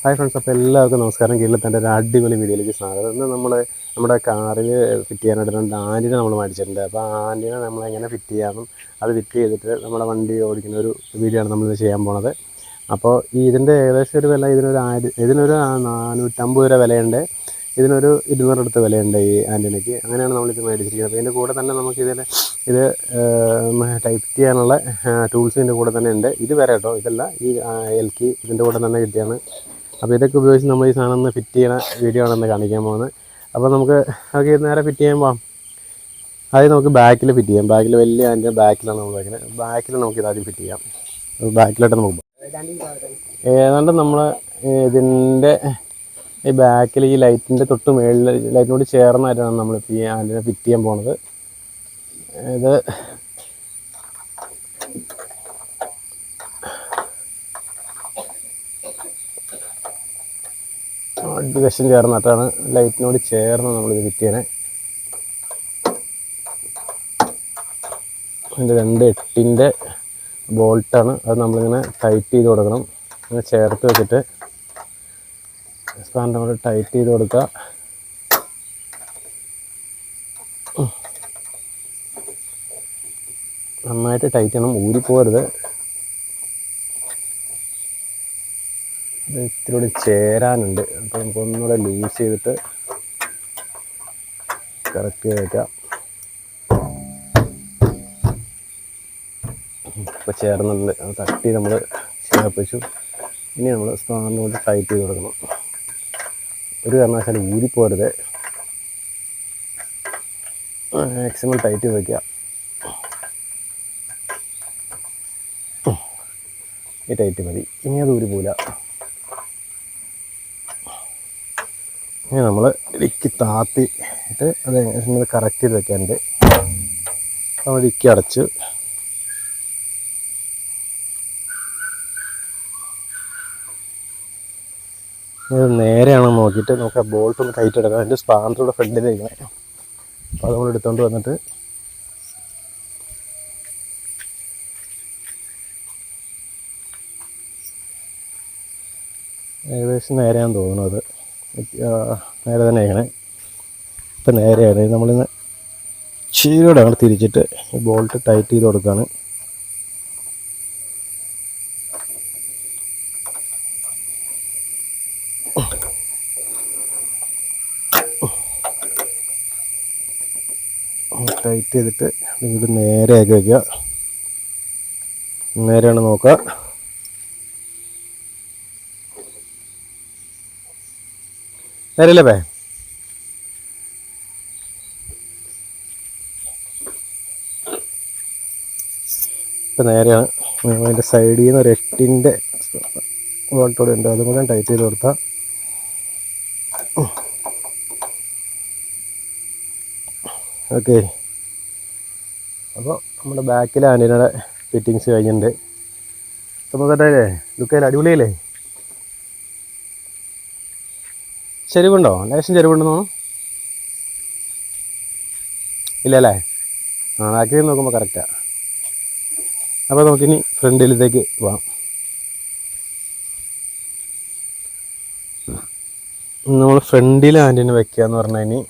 Hi friends, അപ്പോൾ എല്ലാവർക്കും നമസ്കാരം. കേരളത്തിൻ്റെ ഒരു അടിപൊളി വീഡിയോയിലേക്ക് സ്വാഗതം. ഇന്ന് നമ്മുടെ കാറിൽ ഫിറ്റ് ചെയ്യാനായിട്ട് 2 ആൻറ്റിന നമ്മൾ മേടിച്ചിട്ടുണ്ട്. അപ്പോൾ ആ ആൻറ്റിന നമ്മളെങ്ങനെ ഫിറ്റ് ചെയ്യാമെന്നും അത് ഫിറ്റ് ചെയ്തിട്ട് നമ്മുടെ വണ്ടി ഓടിക്കുന്ന ഒരു വീഡിയോ ആണ് നമ്മളിത് ചെയ്യാൻ പോണത്. അപ്പോൾ ഇതിൻ്റെ ഏകദേശം ഒരു വില ഇതിനൊരു 450 രൂപ വിലയുണ്ട്. ഇതിനൊരു 200 അടുത്ത് വിലയുണ്ട് ഈ ആൻറ്റിനയ്ക്ക്. അങ്ങനെയാണ് നമ്മളിത് മേടിച്ചിരിക്കുന്നത്. അപ്പോൾ ഇതിൻ്റെ കൂടെ തന്നെ ഇത് ടൈപ്പ് ചെയ്യാനുള്ള ടൂൾസ് ഇതിൻ്റെ കൂടെ തന്നെ ഉണ്ട്. ഇത് വരെ കേട്ടോ, ഇതല്ല, ഈ എൽക്കി ഇതിൻ്റെ കൂടെ തന്നെ കിട്ടിയാണ്. അപ്പോൾ ഇതൊക്കെ ഉപയോഗിച്ച് നമ്മൾ ഈ സാധനം ഒന്ന് ഫിറ്റ് ചെയ്യുന്ന വീഡിയോ ആണെന്ന് കാണിക്കാൻ പോകുന്നത്. അപ്പോൾ നമുക്ക് നേരെ ഫിറ്റ് ചെയ്യാൻ പോകാം. ആദ്യം നമുക്ക് ബാക്കിൽ ഫിറ്റ് ചെയ്യാം. ബാക്കിൽ വലിയ ആൻറ്റിന ബാക്കിലാണ് നമ്മൾ വയ്ക്കുന്നത്. ബാക്കിൽ നമുക്ക് ഇതാദ്യം ഫിറ്റ് ചെയ്യാം. ബാക്കിലോട്ട് നമുക്ക് ഏതാണ്ട് നമ്മൾ ഇതിൻ്റെ ഈ ബാക്കിൽ ഈ ലൈറ്റിൻ്റെ തൊട്ട് മുകളിൽ ലൈറ്റിനോട് ചേർന്നായിട്ടാണ് നമ്മളിപ്പോൾ ഈ ആൻറ്റിന ഫിറ്റ് ചെയ്യാൻ പോണത്. ഇത് അടിവശം ചേർന്നിട്ടാണ് ലൈറ്റിനോട് ചേർന്ന് നമ്മളിത് ഫിറ്റ് ചെയ്യണേ. അതിൻ്റെ 2 8-ൻ്റെ ബോൾട്ടാണ്. അത് നമ്മളിങ്ങനെ ടൈറ്റ് ചെയ്ത് കൊടുക്കണം. ഇങ്ങനെ ചേർത്ത് വെച്ചിട്ട് സ്പാൻഡർ കൊണ്ട് ടൈറ്റ് ചെയ്ത് കൊടുക്കുക. നന്നായിട്ട് ടൈറ്റ് ചെയ്യണം, ഊരിപ്പോരുത്. അത് ഇത്തിരി കൂടി ചേരാനുണ്ട്. അപ്പോൾ നമുക്ക് ഒന്നുകൂടെ ലൂസ് ചെയ്തിട്ട് കറക്റ്റ് വയ്ക്കാം. ഇപ്പോൾ ചേർന്നുണ്ട്. അത് തട്ടി നമ്മൾ ചേർപ്പിച്ചു. ഇനി നമ്മൾ സ്പാൻഡർ കൊണ്ട് ടൈറ്റ് ചെയ്ത് കൊടുക്കണം. ഒരു കാരണവശാലും ഊരിപ്പോരുത്. മാക്സിമം ടൈറ്റ് ചെയ്ത് വയ്ക്കുക. ഈ ടൈറ്റ് മതി. ഇനി അത് ഊരിപ്പോവില്ല. ഇനി നമ്മൾ ഇടുക്കി താത്തിയിട്ട് അത് കറക്റ്റ് ചെയ്ത് വെക്കാനുണ്ട്. നമ്മൾ ഇടുക്കി അടച്ച് ഇത് നേരെയാണെന്ന് നോക്കിയിട്ട് നമുക്ക് ആ ബോൾട്ട് ഒന്ന് ടൈറ്റ് എടുക്കാം. അതിൻ്റെ സ്പാൻഡറുടെ ഫ്രണ്ടിലിരിക്കണേ. അപ്പോൾ അത് നമ്മൾ എടുത്തുകൊണ്ട് വന്നിട്ട് ഏകദേശം നേരെയാണെന്ന് തോന്നുന്നത്. നേരെ തന്നെ ആയിക്കണേ. ഇപ്പം നേരെയാണ്. നമ്മളിന്ന് ചീരോടെ അങ്ങോട്ട് തിരിച്ചിട്ട് ഈ ബോൾട്ട് ടൈറ്റ് ചെയ്ത് കൊടുക്കുകയാണ്. ടൈറ്റ് ചെയ്തിട്ട് ഇങ്ങോട്ട് നേരെയാക്കി വയ്ക്കുക. നേരെയാണ് നോക്കുക. നേരെയല്ലേ പേ? ഇപ്പം നേരെയാണ്. അതിൻ്റെ സൈഡിൽ നിന്ന് ഒരു 8-ൻ്റെ ബോൾട്ടോടെ ഉണ്ട്. അതും കൂടെ ടൈറ്റ് ചെയ്ത് കൊടുത്താൽ ഓക്കെ. അപ്പോൾ നമ്മുടെ ബാക്കിലെ ആൻറ്റിനയുടെ ഫിറ്റിങ്സ് കഴിഞ്ഞിട്ടുണ്ട്. അപ്പോൾ കേട്ടല്ലേ, ലുക്കയിൽ അടിപൊളിയല്ലേ? ചെരുവുണ്ടോ? ലേശം ചെരുവുണ്ടെന്നോ? ഇല്ലല്ലേ? ബാക്കിൽ നോക്കുമ്പോൾ കറക്റ്റാണ്. അപ്പോൾ നമുക്കിനി ഫ്രണ്ടിലത്തേക്ക് പോകാം. നമ്മൾ ഫ്രണ്ടിൽ ആൻറ്റിന വയ്ക്കുക എന്ന് പറഞ്ഞാൽ ഇനി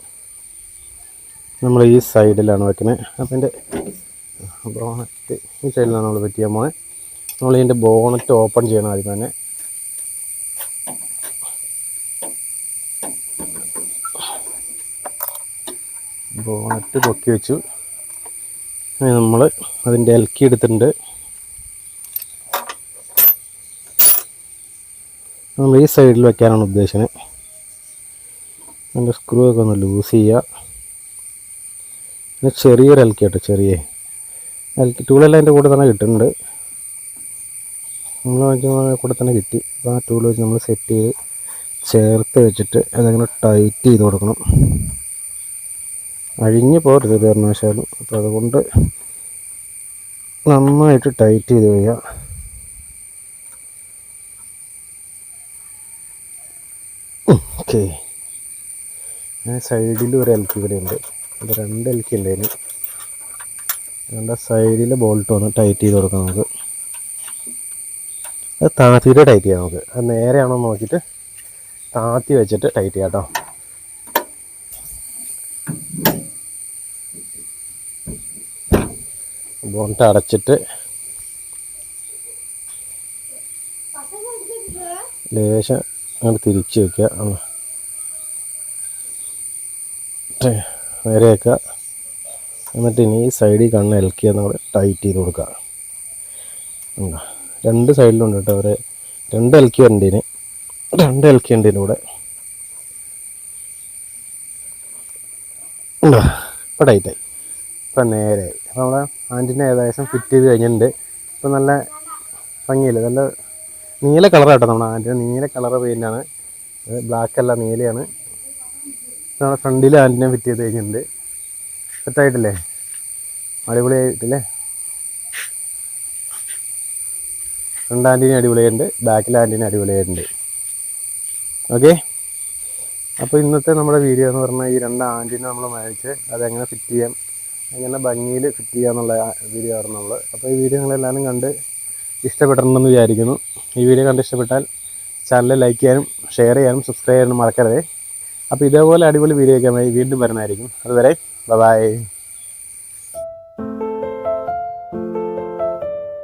നമ്മൾ ഈ സൈഡിലാണ് വെക്കുന്നത്. അപ്പം എൻ്റെ ബോണറ്റ് ഈ സൈഡിലാണ് നമ്മൾ ഫിറ്റ് ചെയ്യാൻ പോകുന്നത്. നമ്മളിതിൻ്റെ ബോണറ്റ് ഓപ്പൺ ചെയ്യണം ആദ്യം തന്നെ. ബോണറ്റ് പൊക്കി വെച്ചു. നമ്മൾ അതിൻ്റെ എൽക്കി എടുത്തിട്ടുണ്ട്. നമ്മൾ ഈ സൈഡിൽ വയ്ക്കാനാണ് ഉദ്ദേശിക്കുന്നത്. അതിൻ്റെ സ്ക്രൂ ഒക്കെ ഒന്ന് ലൂസ് ചെയ്യുക. പിന്നെ ചെറിയൊരു എൽക്കി കേട്ടോ, ചെറിയ എൽക്കി ടൂളെല്ലാം അതിൻ്റെ കൂടെ തന്നെ കിട്ടുന്നുണ്ട്. നമ്മൾ കൂടെ തന്നെ കിട്ടി. അപ്പോൾ ആ ടൂൾ വെച്ച് നമ്മൾ സെറ്റ് ചെയ്ത് ചേർത്ത് വെച്ചിട്ട് അതങ്ങനെ ടൈറ്റ് ചെയ്ത് കൊടുക്കണം. അഴിഞ്ഞ് പോകരുത് കാരണവശാലും. അപ്പോൾ അതുകൊണ്ട് നന്നായിട്ട് ടൈറ്റ് ചെയ്ത് വയ്ക്കുക. ഓക്കെ. സൈഡിൽ ഒരു എൽക്കി ഇവിടെ ഉണ്ട്. അത് 2 എൽക്കി ഉണ്ട്. അതിന് 2 സൈഡിൽ ബോൾട്ട് ഒന്ന് ടൈറ്റ് ചെയ്ത് കൊടുക്കാം നമുക്ക്. അത് താഴ്ത്തിയിട്ട് ടൈറ്റ് ചെയ്യാം നമുക്ക്. അത് നേരെയാണോ നോക്കിയിട്ട് താത്തി വെച്ചിട്ട് ടൈറ്റ് ചെയ്യാം കേട്ടോ. ബോണ്ട് അടച്ചിട്ട് ലേശം അങ്ങോട്ട് തിരിച്ച് വയ്ക്കുക, നേരെ വയ്ക്കുക. എന്നിട്ട് ഇനി ഈ സൈഡിൽ കണ്ണ് ഇളക്കിയാൽ നമ്മൾ ടൈറ്റ് ചെയ്ത് കൊടുക്കുക. രണ്ട് സൈഡിലുണ്ട് കേട്ടോ, ഒരു 2 ഇളക്കി വരണ്ടീന്, 2 ഇളക്കി വണ്ടീന് കൂടെ ഇപ്പോൾ ടൈറ്റായി. ഇപ്പം നേരെ നമ്മളെ ആൻറ്റിനെ ഏകദേശം ഫിറ്റ് ചെയ്ത് കഴിഞ്ഞിട്ടുണ്ട്. ഇപ്പം നല്ല ഭംഗിയില്ല, നല്ല നീല കളറാട്ടോ നമ്മുടെ ആൻറ്റിന്. നീല കളർ പെയിൻ്റാണ്, ബ്ലാക്ക് അല്ല, നീലയാണ്. നമ്മുടെ ഫ്രണ്ടിൽ ആൻറ്റിനെ ഫിറ്റ് ചെയ്ത് കഴിഞ്ഞിട്ടുണ്ട്. സെറ്റായിട്ടില്ലേ? അടിപൊളിയായിട്ടില്ലേ? ഫ്രണ്ട് ആൻറ്റിന് അടിപൊളിയായിട്ടുണ്ട്, ബാക്കിൽ ആൻറ്റിന് അടിപൊളിയായിട്ടുണ്ട്. ഓക്കെ, അപ്പോൾ ഇന്നത്തെ നമ്മുടെ വീഡിയോ എന്ന് പറഞ്ഞാൽ ഈ 2 ആൻറ്റിനെ നമ്മൾ മേടിച്ച് അതെങ്ങനെ ഫിറ്റ് ചെയ്യാം, എങ്ങനെ ഭംഗിയിൽ ഫിറ്റ് ചെയ്യുക എന്നുള്ള വീഡിയോ ആണ് നമ്മൾ. അപ്പോൾ ഈ വീഡിയോ നിങ്ങളെല്ലാവരും കണ്ട് ഇഷ്ടപ്പെട്ടിട്ടുണ്ടെന്ന് വിചാരിക്കുന്നു. ഈ വീഡിയോ കണ്ട് ഇഷ്ടപ്പെട്ടാൽ ചാനൽ ലൈക്ക് ചെയ്യാനും ഷെയർ ചെയ്യാനും സബ്സ്ക്രൈബ് ചെയ്യാനും മറക്കരുത്. അപ്പോൾ ഇതേപോലെ അടിപൊളി വീഡിയോ ഒക്കെ വീണ്ടും വരുന്നതായിരിക്കും. അതുവരെ ബൈ.